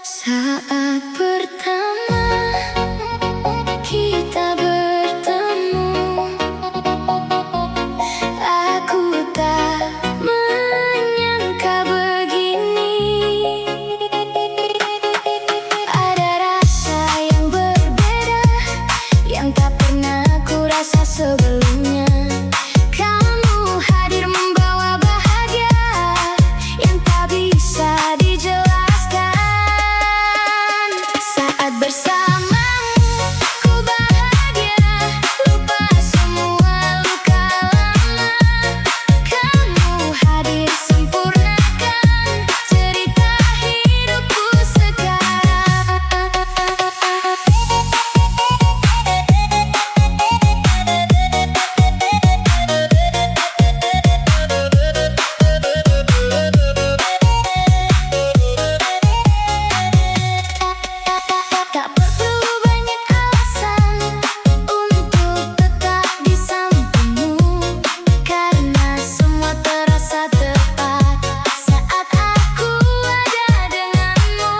Saat pertama kita bertemu, aku tak menyangka begini. Ada rasa yang berbeda yang tak pernah ku rasa sebelumnya. Kamu hadir membawa bahagia yang tak bisa dijelaskan. Saat bersamamu ku bahagia, lupa semua luka lama. Kamu hadir sempurnakan cerita hidupku sekarang. Tak perlu banyak alasan untuk tetap di sampingmu, karena semua terasa tepat saat aku ada denganmu.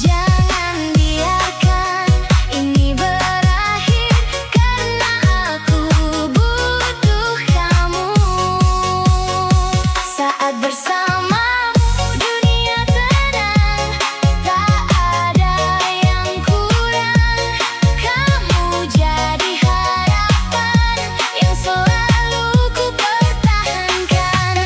Jangan biarkan ini berakhir, karena aku butuh kamu. Saat bersamamu dunia tenang, tak ada yang kurang. Kamu jadi harapan yang selalu ku pertahankan.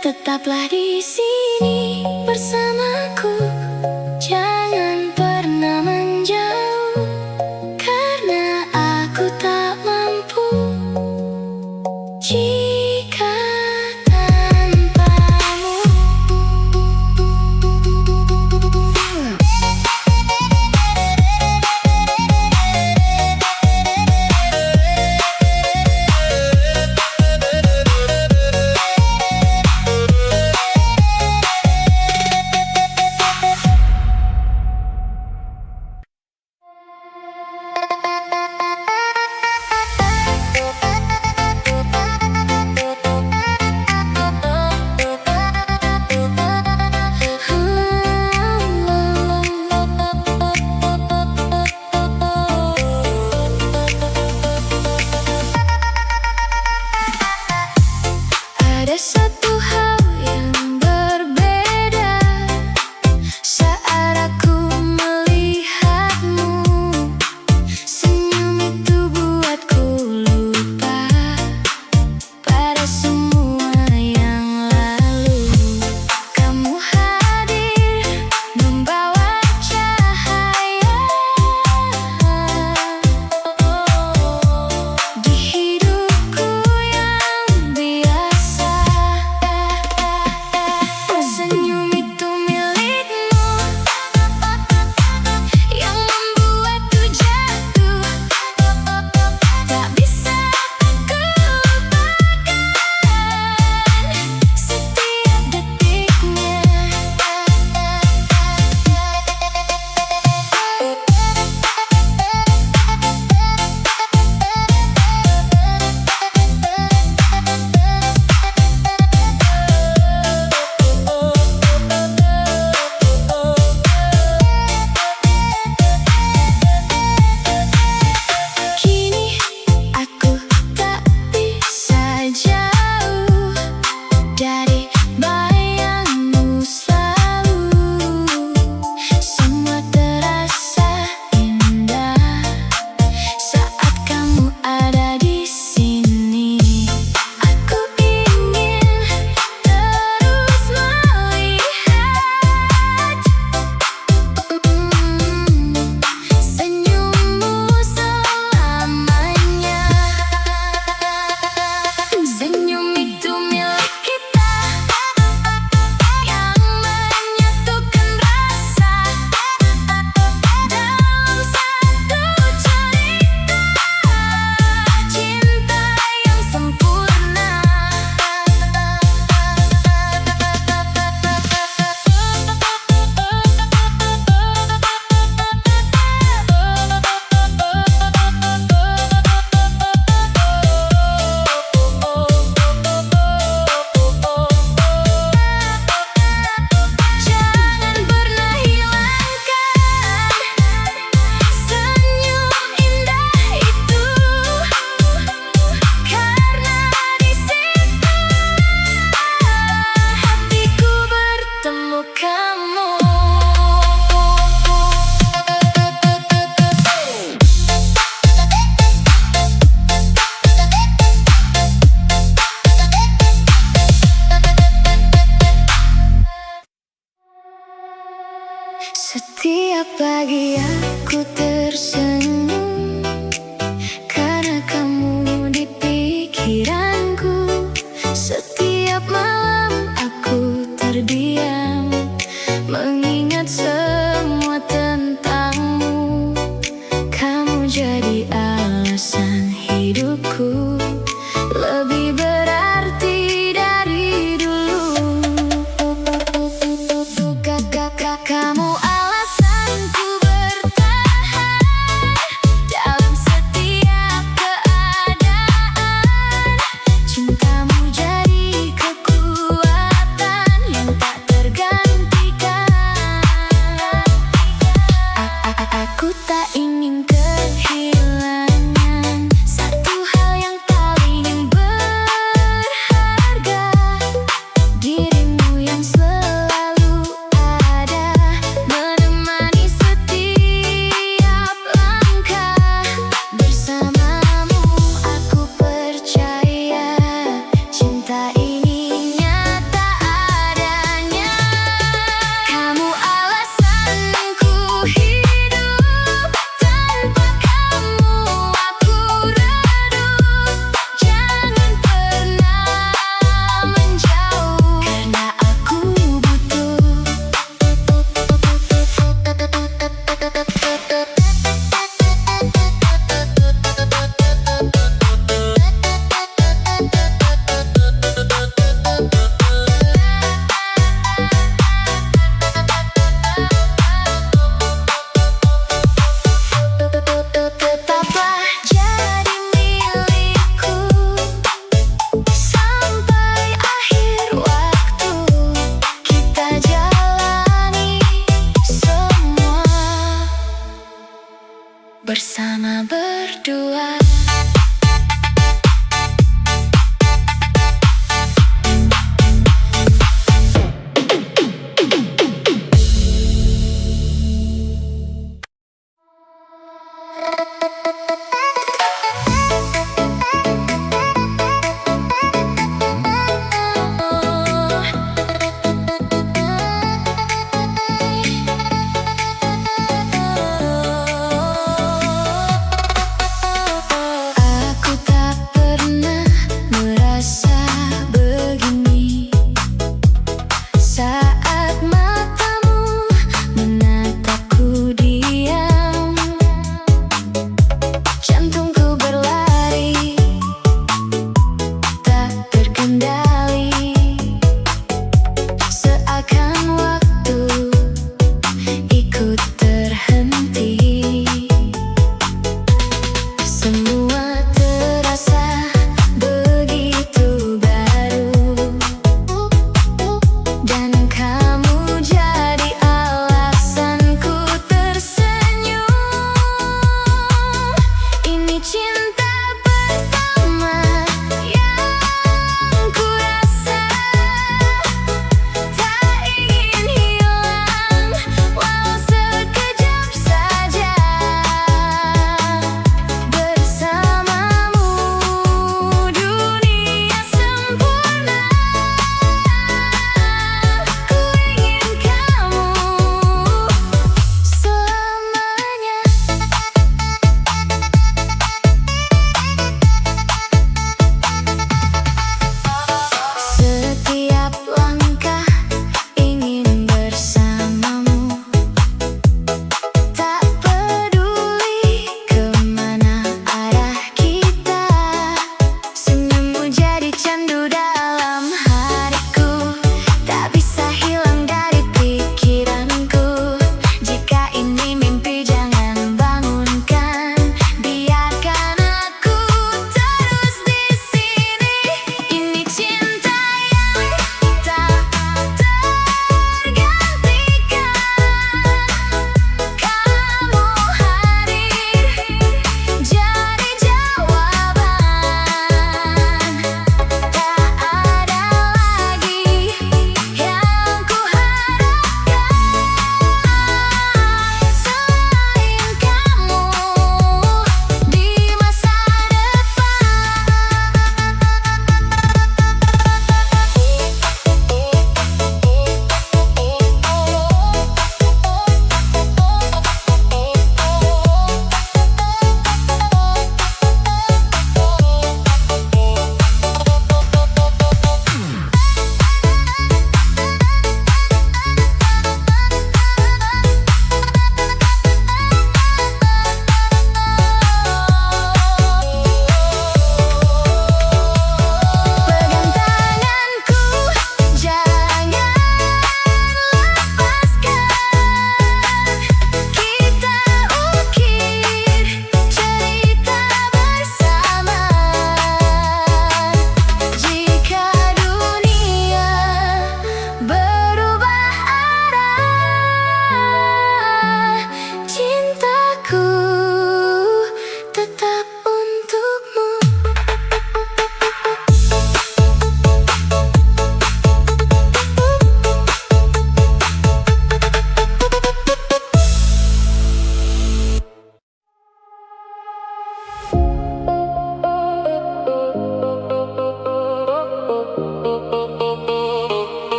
Tetaplah di sini bersamaku, jangan pernah menjauh, karena aku tak mampu jika tanpamu. Setiap pagi aku tersenyum karena kamu di pikiranku. Setiap malam aku terdiam mengingat semua tentangmu. Kamu jadi alasan hidupku, lebih berarti dari dulu. Kamu alasanku bertahan dalam setiap keadaan. Cintamu jadi kekuatan yang tak tergantikan. Aku tak ingin kehilangan satu hal yang paling berharga, dirimu yang selalu ada menemani setiap langkah. Bersamamu aku percaya cinta ini nyata adanya. Kamu alasanku hidup, tanpa kamu aku redup. Jangan pernah menjauh karena aku butuh. Tetaplah jadi milikku sampai akhir waktu. Kita jalani semua bersama berdua. Aku tak pernah merasa begini saat matamu menatapku diam. Jantungku berlari tak terkendali, seakan waktu ikut terhenti. Semua terasa begitu baru dan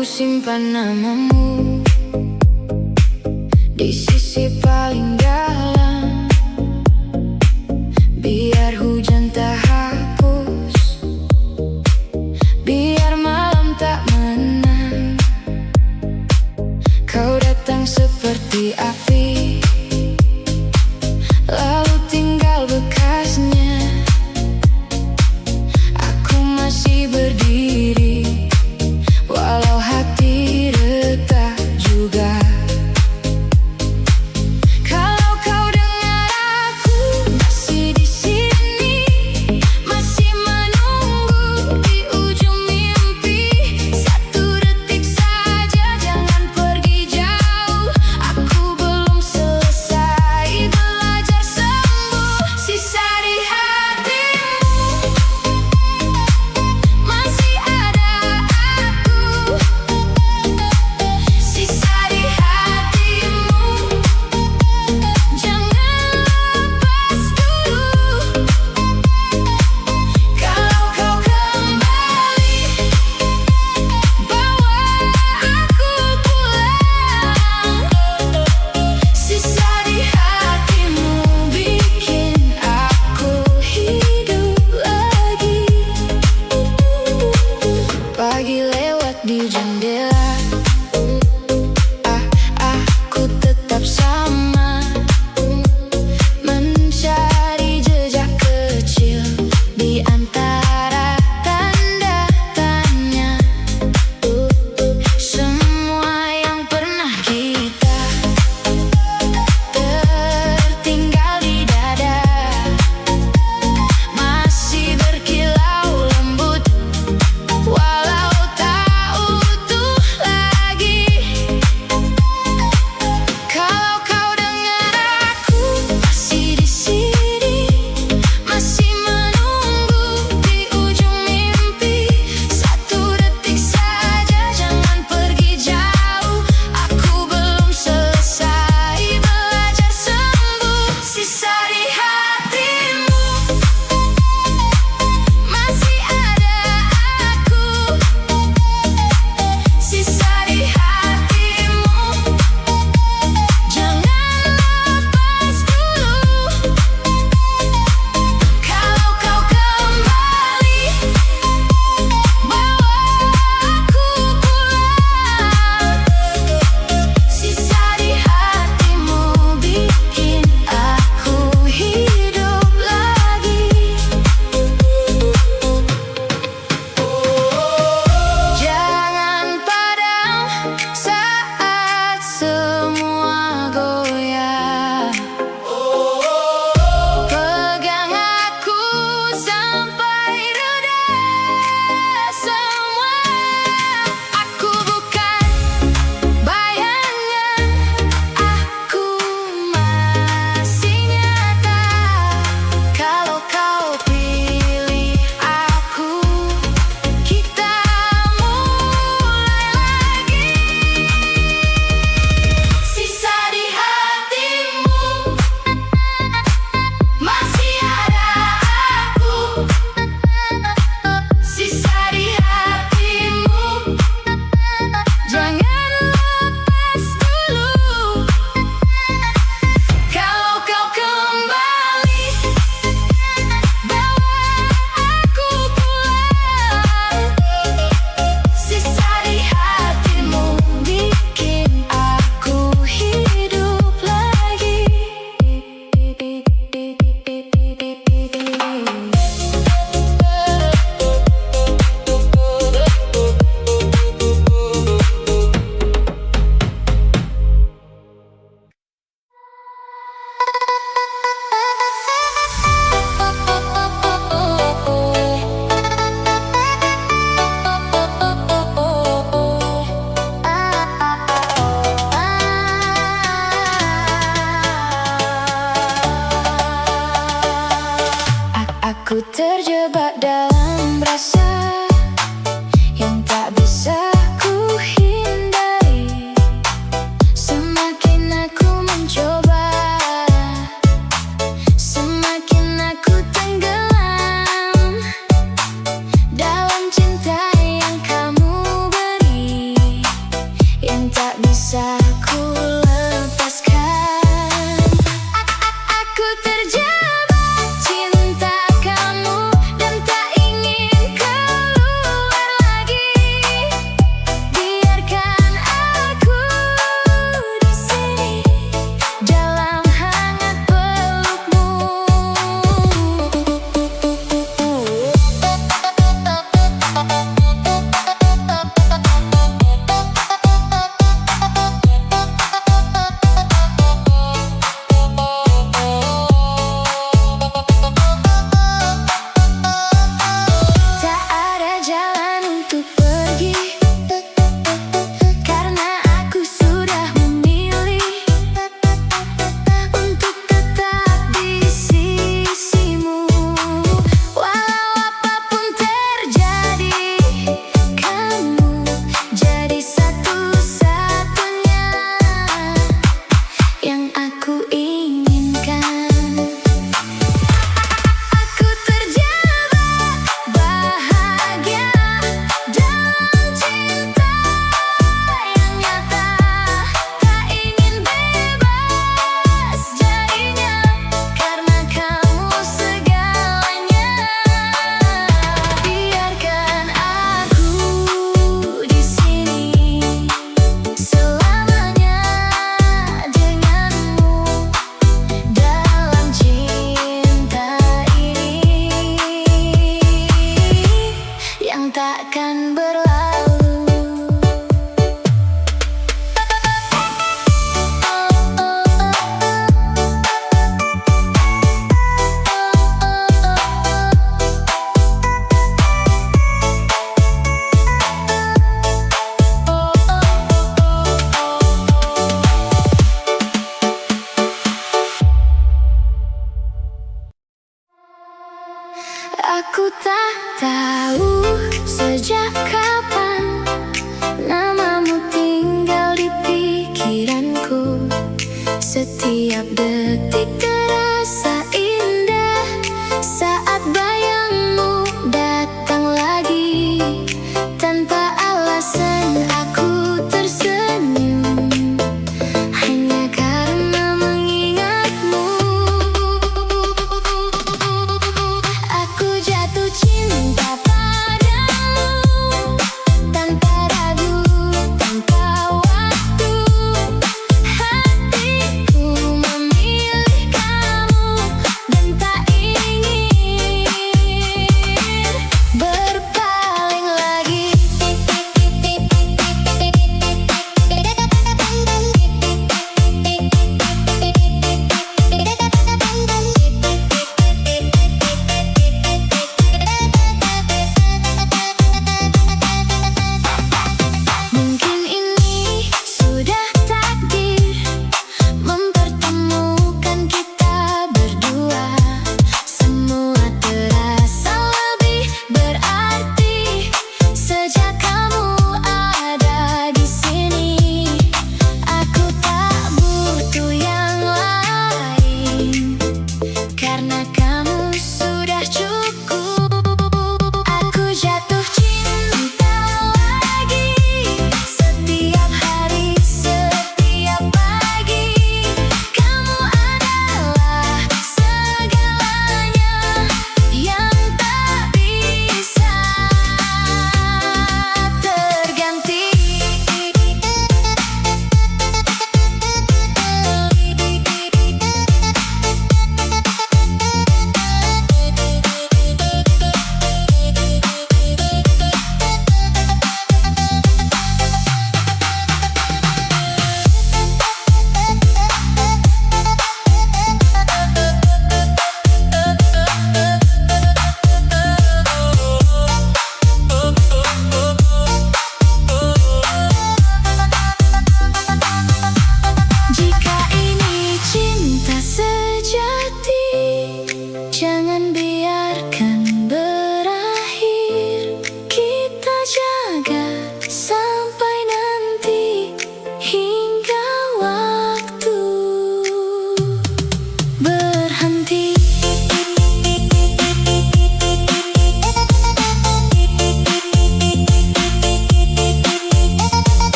Aku simpan namamu di sisi paling dalam, biar hujan tak hapus, biar malam tak menang. Kau datang seperti api, lalu tinggal bekasnya. Aku masih berdiri, walau hati retak juga. Kalau kau dengar aku masih di sini, masih menunggu di ujung mimpi. Satu detik saja, jangan pergi jauh. Aku belum selesai belajar sembuh. Sisa di hatimu masih ada aku. Sisa di hatimu, jangan lepas dulu. Kalau kau kembali, bawa aku pulang. Sisa di hatimu bikin aku hidup lagi. Pagi lewat di jendela, aku tetap sama, mencari jejak kecil di antara tanda tanya. Semua yang pernah kita tertinggal di dada, masih berkilau lembut, walau tak utuh lagi. Kalau kau dengar aku masih di sini, masih menunggu di ujung mimpi. Satu detik saja, jangan pergi jauh. Aku belum selesai belajar sembuh. Sisa di hatimu masih ada aku. Sisa di hatimu, jangan lepas dulu. Kalau kau kembali, bawa aku pulang. Sisa di hatimu bikin aku hidup lagi. Jangan padam saat semua goyah. Pegang aku sampai reda semua. Aku bukan bayangan, aku masih nyata. Kalau kau pilih aku, kita mulai lagi. Sisa di hatimu masih ada aku. Sisa di hatimu, jangan lepas dulu. Kalau kau kembali, bawa aku pulang. Sisa di hatimu bikin aku hidup lagi. Aku terjebak dalam rasa yang tak bisa ku hindari. Semakin aku mencoba, semakin aku tenggelam dalam cinta yang kamu beri. Aku tak tahu sejak kapan namamu tinggal di pikiranku. Setiap detik terasa indah saat bayangmu datang lagi. Tanpa alasan aku tersenyum hanya karena mengingatmu. Aku jatuh cinta padamu tanpa ragu, tanpa waktu. Hatiku memilih kamu dan tak ingin berpaling lagi. Mungkin ini sudah takdir mempertemukan kita berdua. Semua terasa lebih berarti sejak kamu ada di sini. Aku tak butuh yang lain karena kamu sudah cukup. Aku jatuh cinta lagi setiap hari, setiap pagi. Kamu adalah segalanya yang tak bisa terganti. Jika ini cinta sejati, jangan biarkan berakhir. Kita jaga sampai nanti hingga waktu berhenti.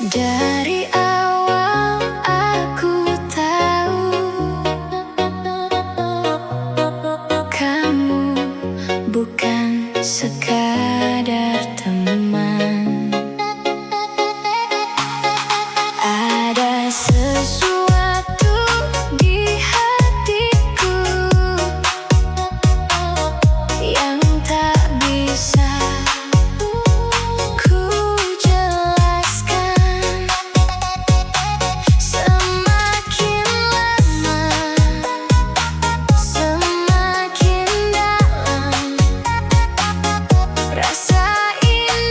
Dari awal aku tahu kamu bukan sekadar teman. Ada sesuatu di hatiku yang tak bisa ku jelaskan. Semakin lama, semakin dalam rasa ini.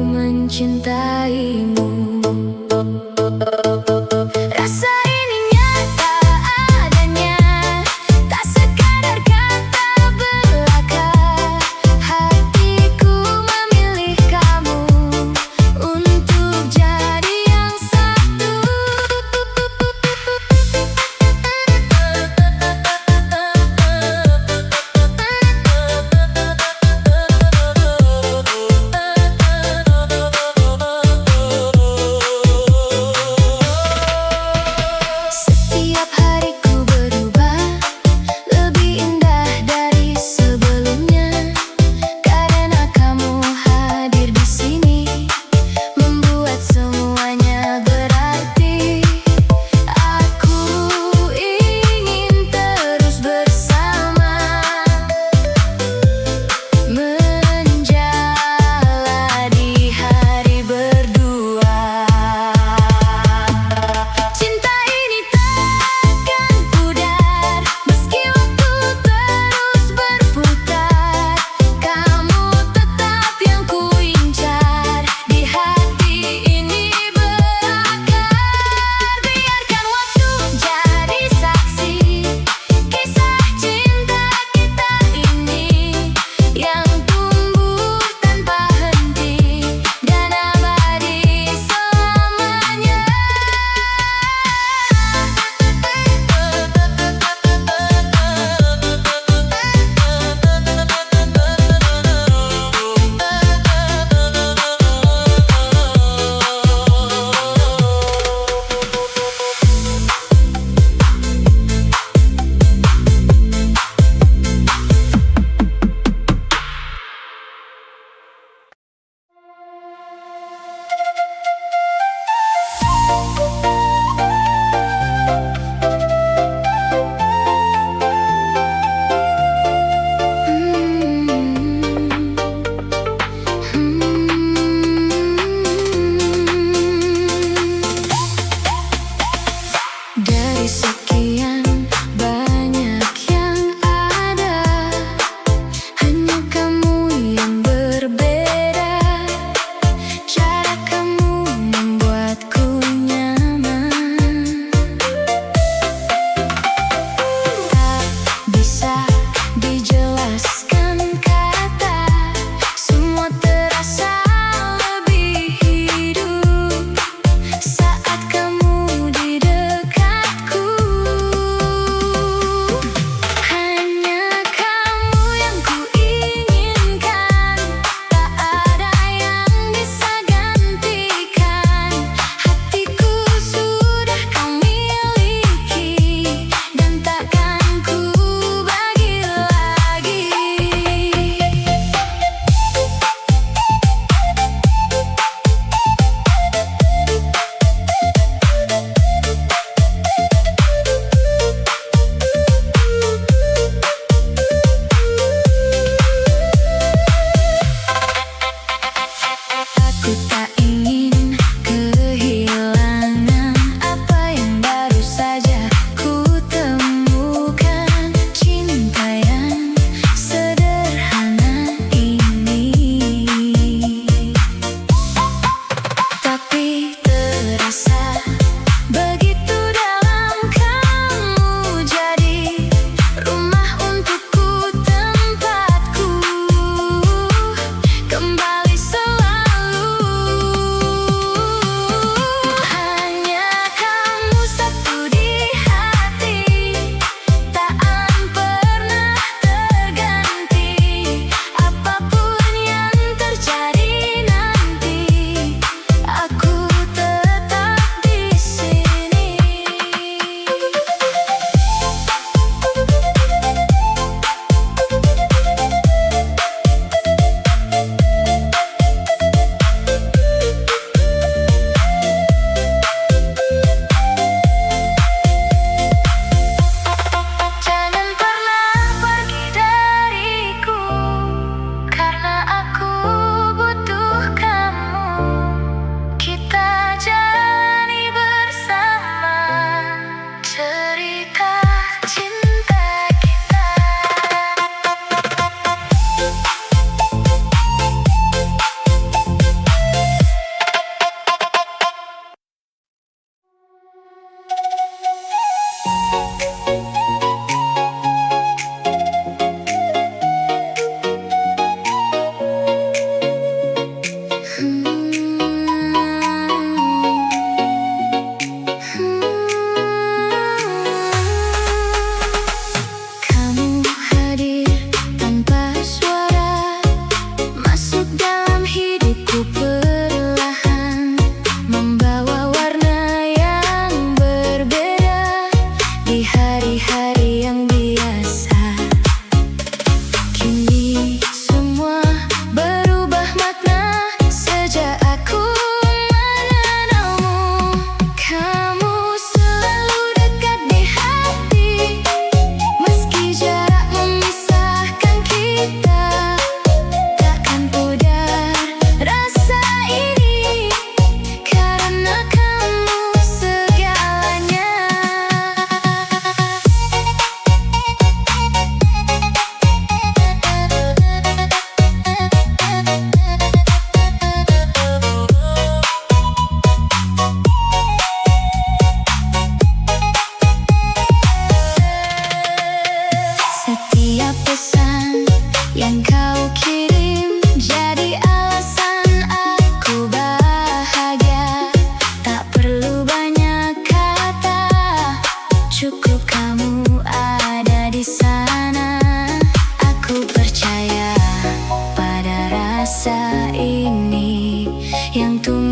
mencintaimu. Rasa ini nyata adanya, tak sekadar kata belaka. Hatiku memilih kamu untuk jadi yang satu.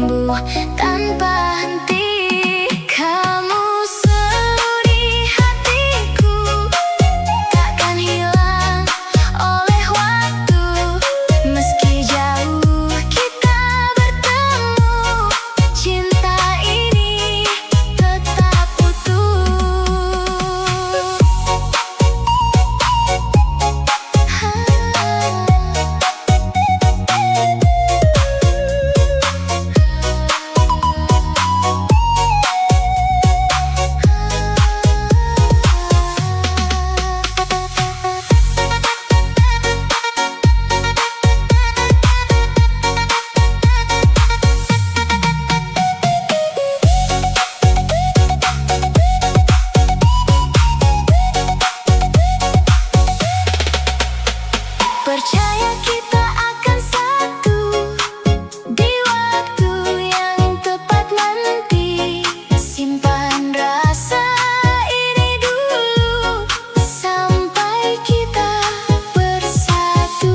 tumbuh tanpa henti. Kamu selalu di hatiku, takkan hilang oleh waktu. Meski jauh kita bertemu, cinta ini tetap utuh. Percaya kita akan satu di waktu yang tepat nanti. Simpan rasa ini dulu sampai kita bersatu.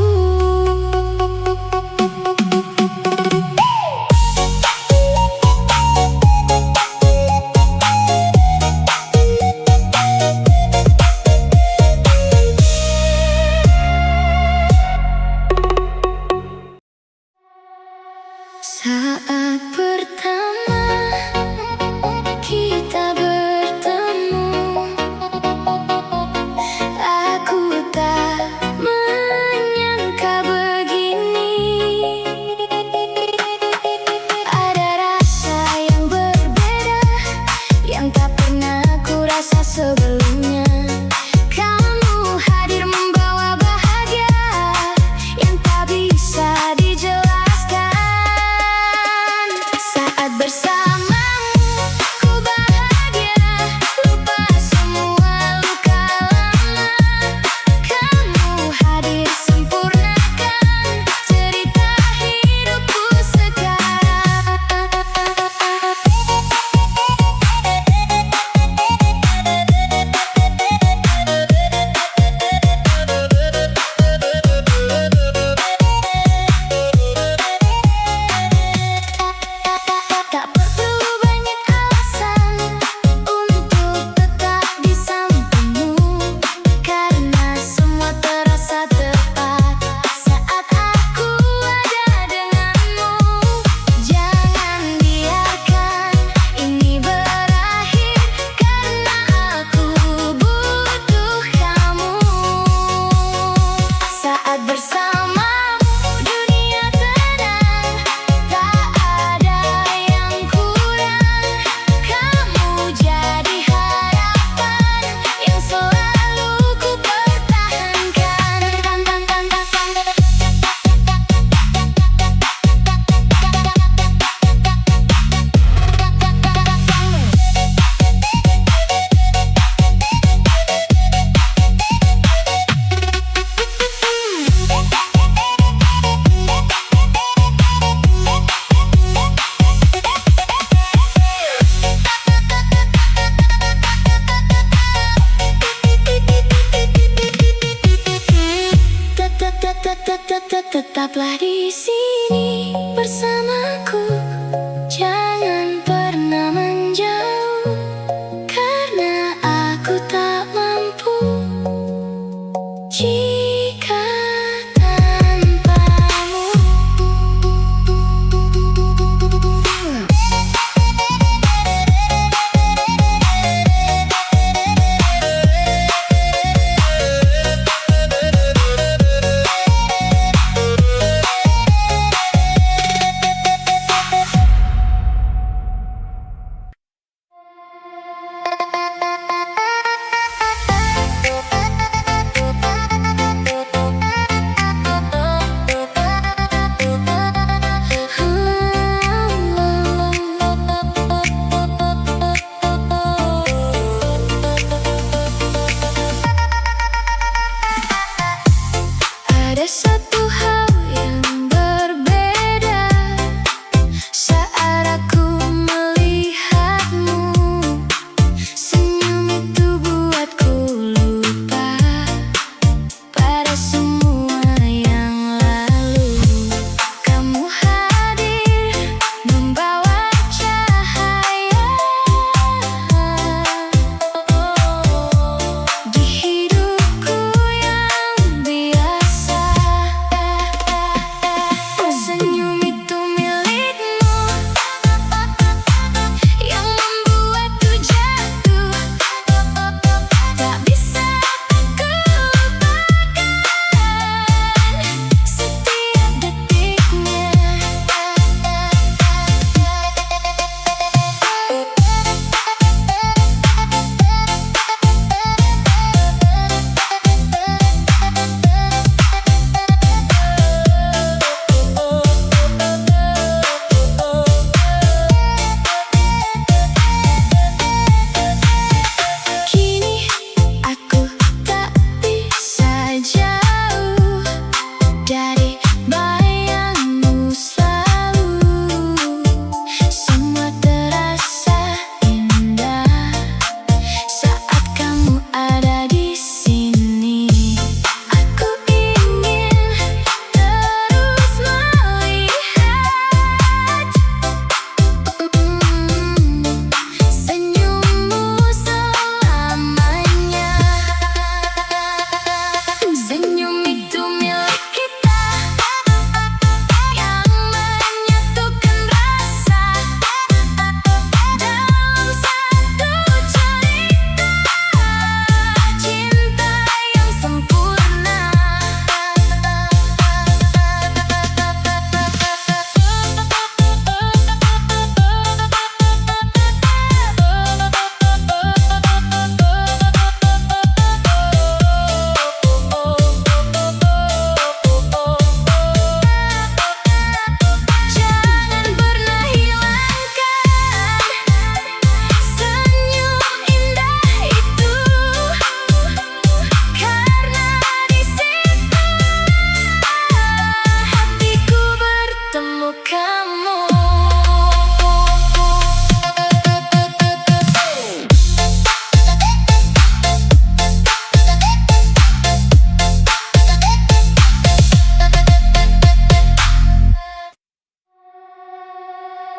Saat pertama kita bertemu, aku tak menyangka begini. Ada rasa yang berbeda yang tak pernah ku rasa sebelumnya. Kamu hadir membawa bahagia yang tak bisa dijelaskan. Saat bersama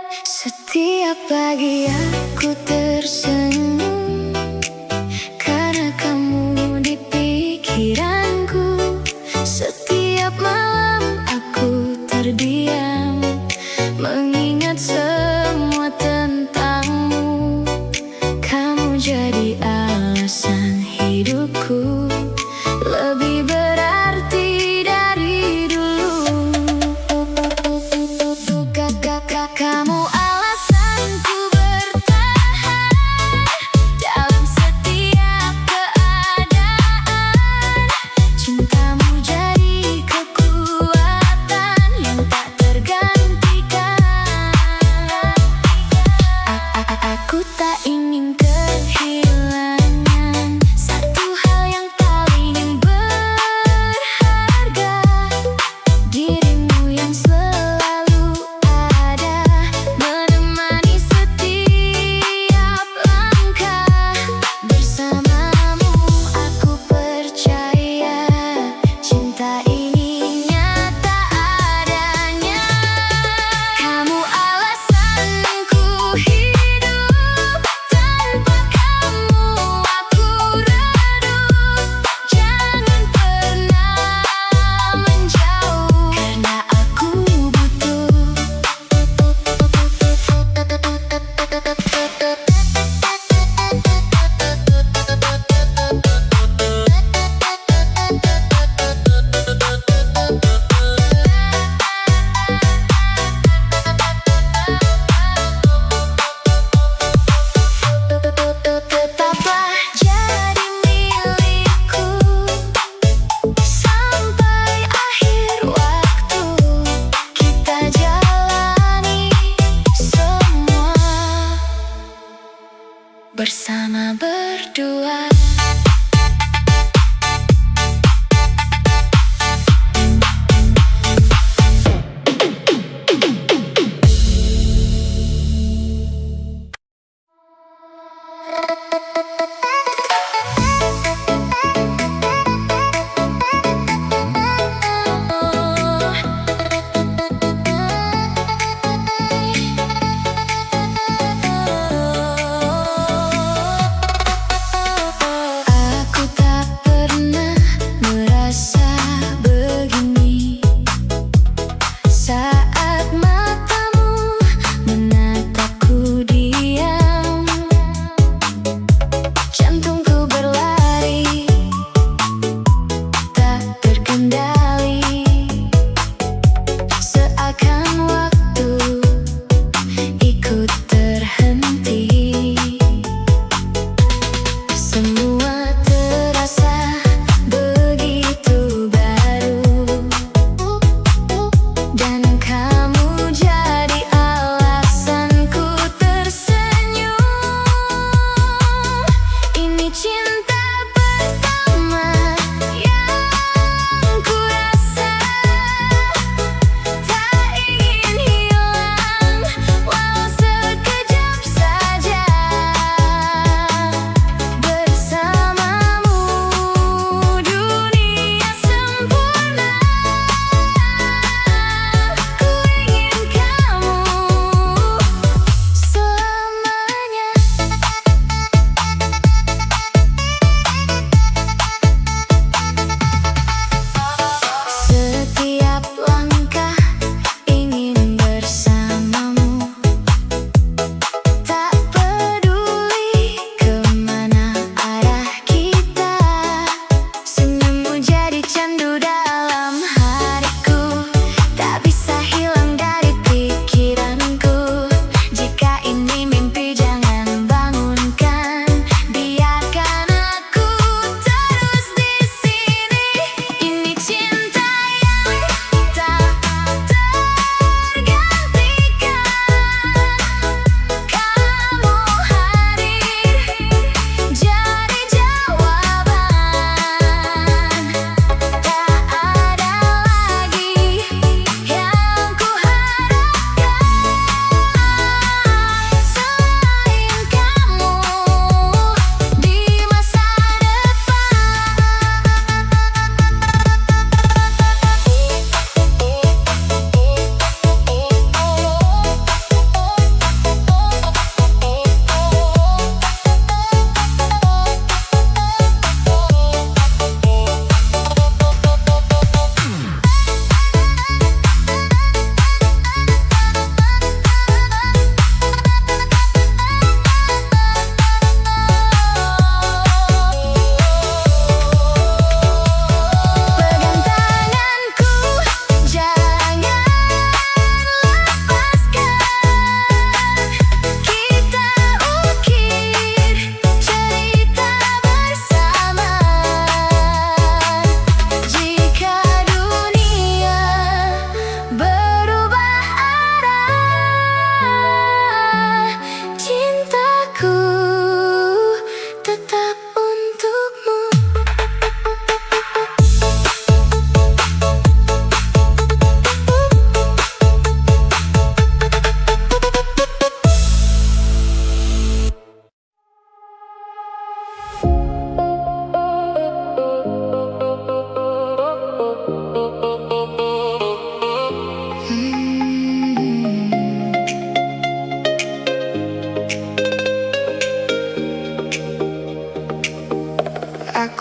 Setiap pagi aku tersenyum karena kamu di pikiranku. Setiap malam aku terdiam mengingat semua tentangmu. Kamu jadi alasan hidupku, lebih berarti dari dulu. Kamu alasanku bertahan dalam setiap keadaan. Cintamu jadi kekuatan yang tak tergantikan. Aku tak ingin kehilangan satu hal yang paling berharga, dirimu yang selalu ada menemani setiap langkah. Bersamamu aku percaya cinta ini nyata adanya. Kamu alasanku hidup, tanpa kamu aku redup. Jangan pernah menjauh karena aku butuh. Tetaplah jadi milikku sampai akhir waktu. Kita jalani semua bersama berdua. Aku tak pernah merasa begini saat matamu menatapku diam. Jantungku berlari tak terkendali, seakan waktu ikut terhenti. Semua terasa begitu baru, dan kamu jadi alasanku tersenyum. Ini cinta pertama yang kurasa, tak ingin hilang walau sekarang.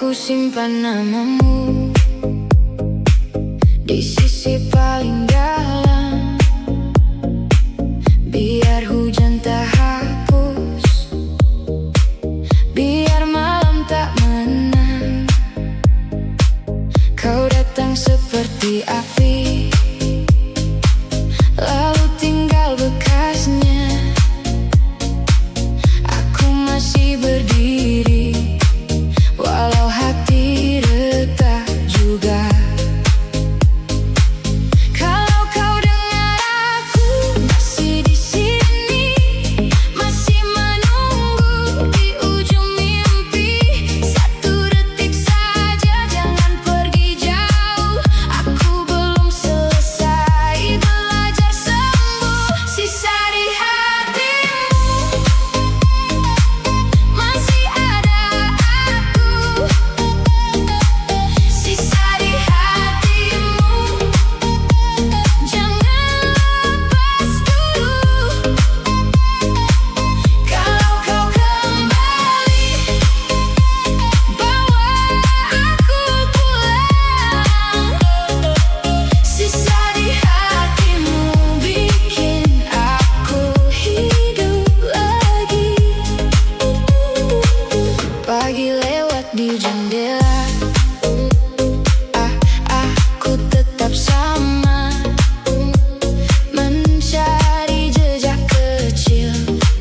Aku simpan namamu di sisi paling dalam, biar hujan tak hapus, biar malam tak menang. Kau datang seperti api, lalu tinggal bekasnya. Aku masih berdiri, walau hati retak juga. Kalau kau dengar aku masih di sini, masih menunggu di ujung mimpi. Satu detik saja, jangan pergi jauh. Aku belum selesai belajar sembuh. Sisa di hatimu masih ada aku. Sisa di hatimu, jangan lepas dulu. Kalau kau kembali, bawa aku pulang. Sisa di hatimu bikin aku hidup lagi. Pagi lewat di jendela, aku tetap sama, mencari jejak kecil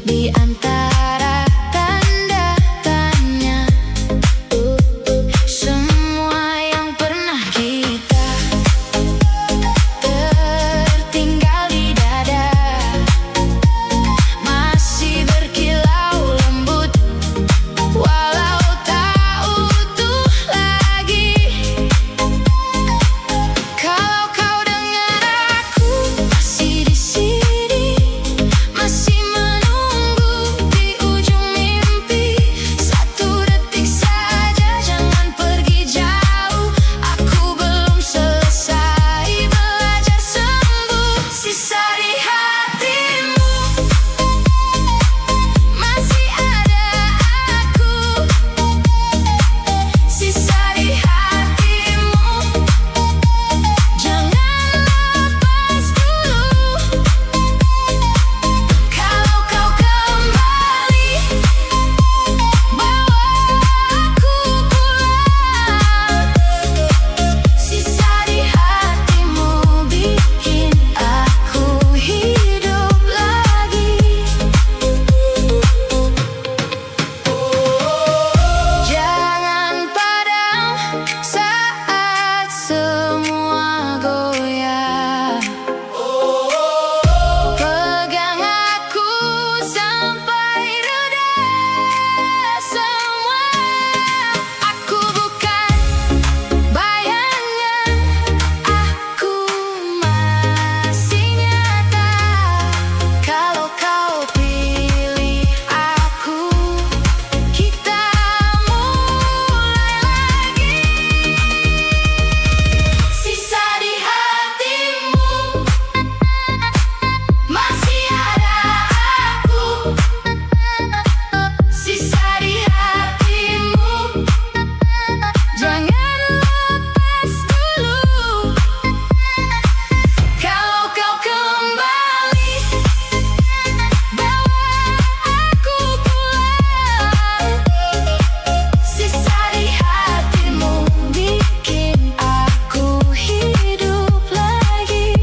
di antara tanda tanya. Semua yang pernah kita tertinggal di dada, masih berkilau lembut, walau tak utuh lagi. Kalau kau dengar aku masih di sini, masih menunggu di ujung mimpi. Satu detik saja, jangan pergi jauh. Aku belum selesai belajar sembuh. Sisa di hatimu masih ada aku. Sisa di hatimu, jangan lepas dulu. Kalau kau kembali, bawa aku pulang. Sisa di hatimu bikin aku hidup lagi. Jangan padam saat semua goyah. Pegang aku sampai reda semua. Aku bukan bayangan, aku masih nyata. Kalau kau pilih aku, kita mulai lagi. Sisa di hatimu masih ada aku. Sisa di hatimu, jangan lepas dulu. Kalau kau kembali, bawa aku pulang. Sisa di hatimu bikin aku hidup lagi.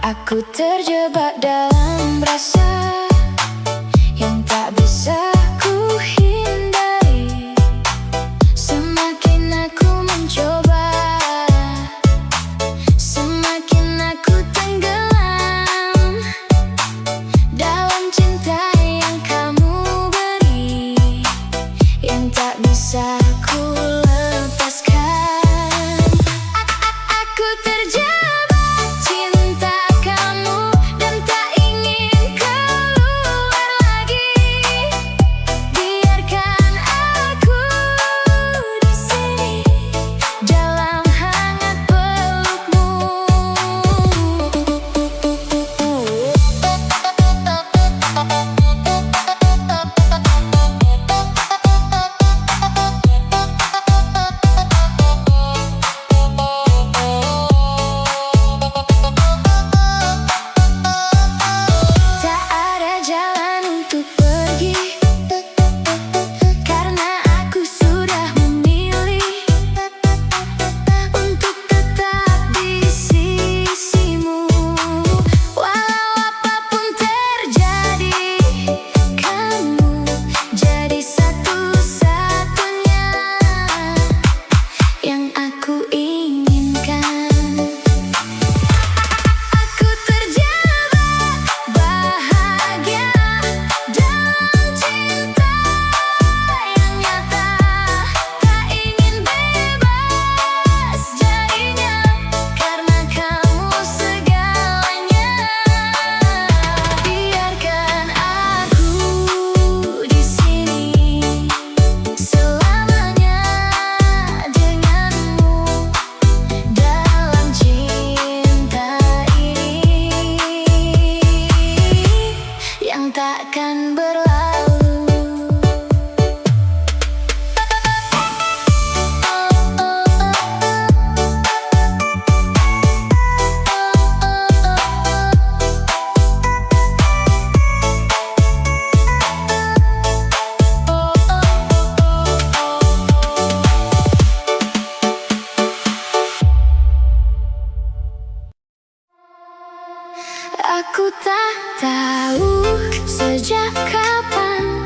Aku terjebak dalam rasa yang tak bisa ku hindari. Semakin aku mencoba, semakin aku tenggelam dalam cinta yang kamu beri. Aku tak tahu sejak kapan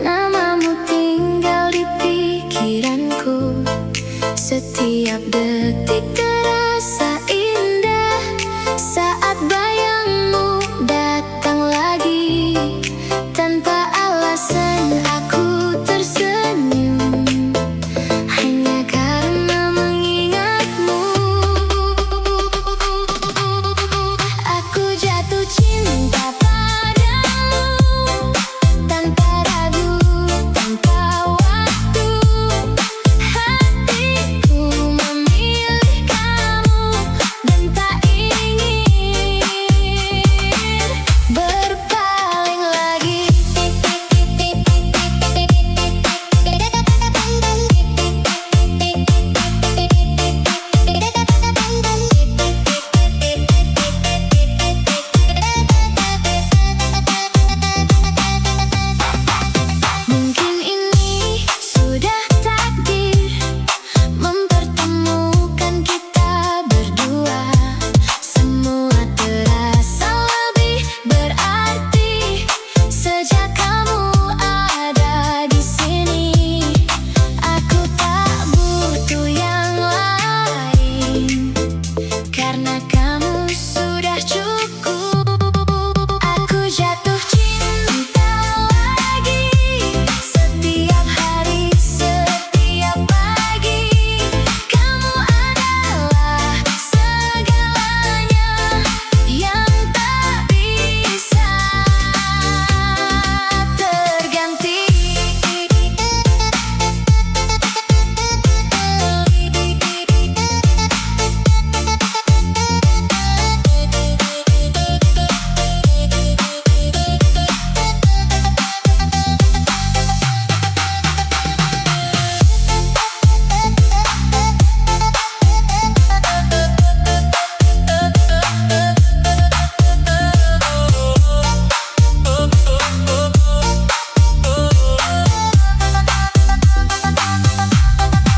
namamu tinggal di pikiranku. Setiap detik terasa indah saat bayangmu datang lagi. Tanpa alasan aku tersenyum hanya karena mengingatmu. Aku jatuh cinta padamu tanpa ragu, tanpa waktu. Hatiku memilih kamu dan tak ingin berpaling lagi. Mungkin ini sudah takdir mempertemukan kita berdua. Semua terasa lebih berarti sejak kamu ada di sini. Aku tak butuh yang lain karena kamu sudah cukup. Aku jatuh cinta lagi setiap hari, setiap pagi. Kamu adalah segalanya yang tak bisa terganti.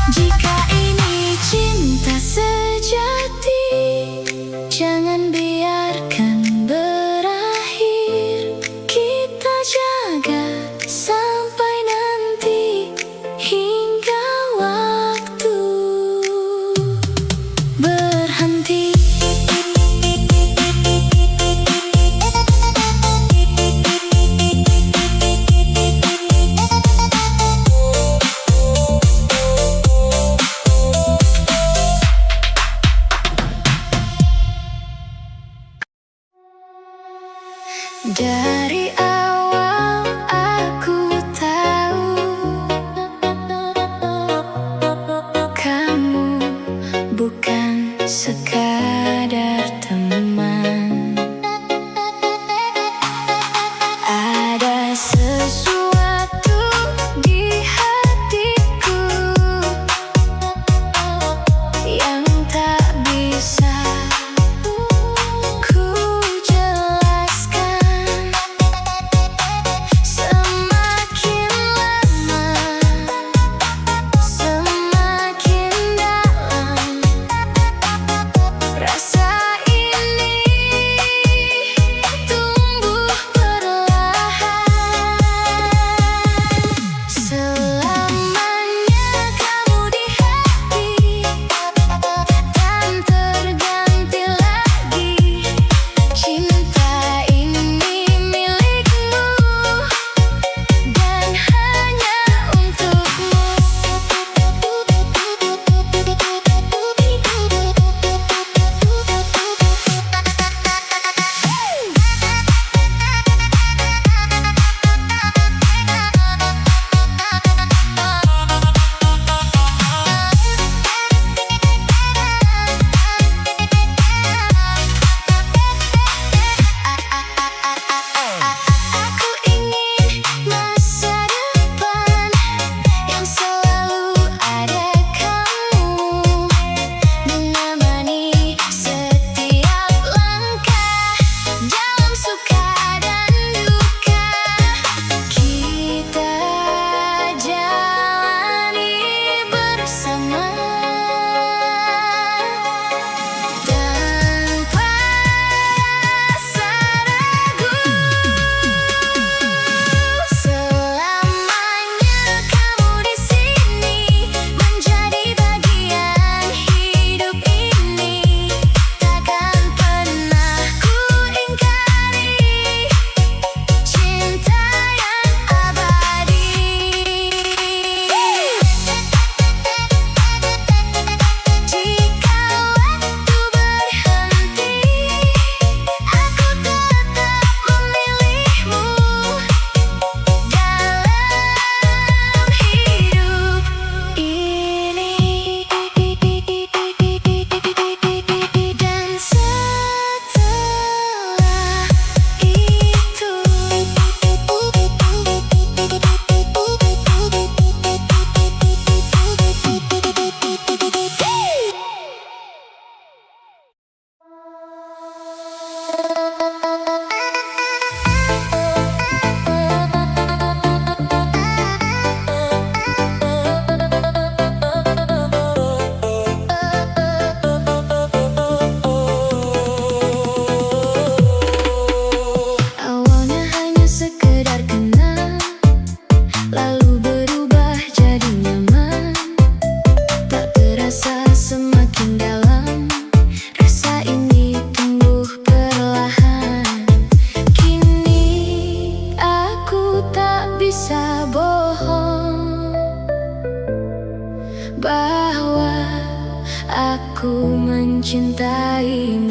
Jika ini cinta sejati, jangan biarkan berakhir. Kita jaga sampai nanti hingga waktu berhenti. Dari awal aku tahu kamu bukan sekadar teman. Ada sesuatu di hatiku yang tak bisa ku jelaskan. mencintaimu.